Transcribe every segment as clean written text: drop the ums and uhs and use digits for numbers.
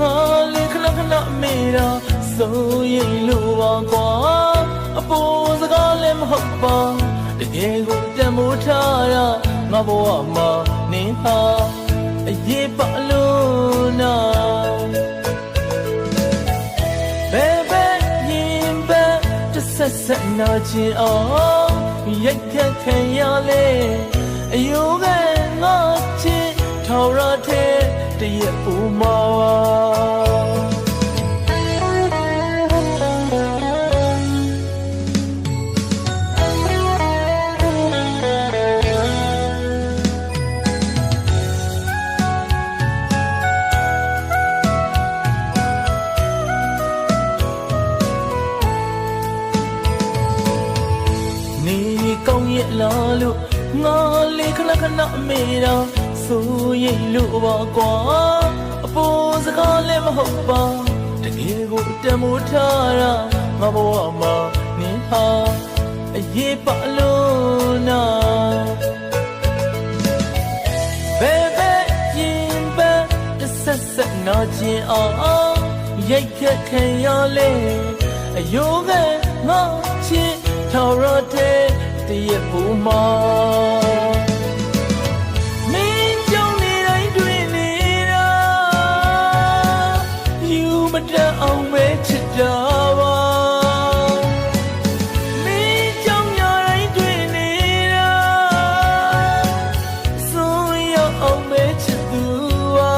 ငါလေးခဏခဏမေးတာစိုးရိမ်လို့ပါကွာအပေါ်စကားလည်းမဟုတ်ပါတကယ်ကိုတန်မိုးထားတာငါဘဝမှာနင်းဟာအရေးပါလို့နာဘယ်ပဲရင်ပဲတစ်ဆက်ဆက်နာချင်အောင်ရိုက်ခတ်ခံရလေအယိုးကငါချစ်ထော်ရတဲ့တရက်ပူမာကောင်းရဲ့လားလို့ငါလေးခဏခဏမေးတာစိုးရိမ်လို့ပါကွာအပေါ်စကားလည်းမဟုတ်ပါတကယ်ကိုတန်မိုးထားတာငါဘဝမှာနင်းဟာအရေးပါလို့နာဘယ်ပဲရင်ပဲတစ်ဆက်ဆက်နာချင်အောင်ရိုက်ခတ်ခံရလေအယိုးကငါချစ်ထော်ရတဲ့တရက်ပူမာမင်းကြောင့်နေတိုင်းတွေ့နေတာယူမတတ်အောင်ပဲချစ်တာပါမင်းကြောင့်ညာတိုင်းတွေ့နေတာစိုးရအောင်ပဲချစ်သူပါ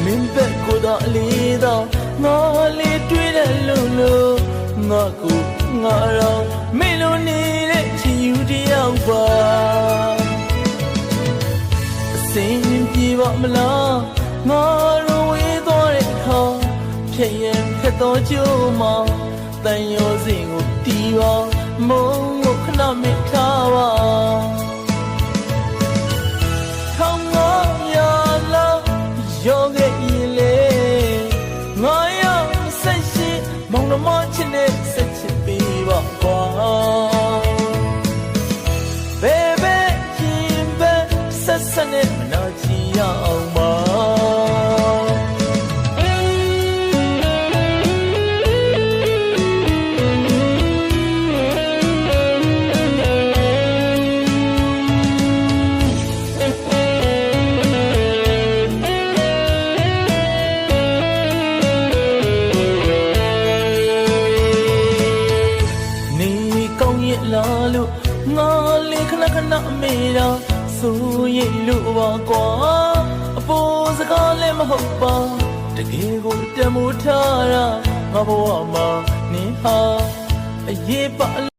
မင်းဘက်ကိုတော့လေးတော့ငါလေးတွေ့တယ်လို့ငါကိုငါတော့မင်းလိုနေတဲ့ချစ်ယူတယောက်ပါအစင်းပြေပါမလားငါတို့ဝေးသွားတဲ့အခါဖြစ်ရင်ခက်တော့ကြိုးမှာတန်ရောစင်ကိုတီးပါမုံကိုခဏမထားပါထောင်ငါရလာရောခဲ့ရင်လေငါရောက်ဆက်ရှိမောင်နှမချစ်တဲ့ဆက်ချစ်ပေးပါကွာဘယ်ပဲရင်ပဲဆက်ဆက်နဲ့မနာချင်ရအောင်ပါလာလို့ငါလေးခဏခဏမေးတာစိုးရိမ်လို့ပါကွာအပေါ်စကားလည်းမဟုတ်ပါတကယ်ကိုတန်မိုးထားတာငါဘဝမှာနင်းဟာအရေးပါ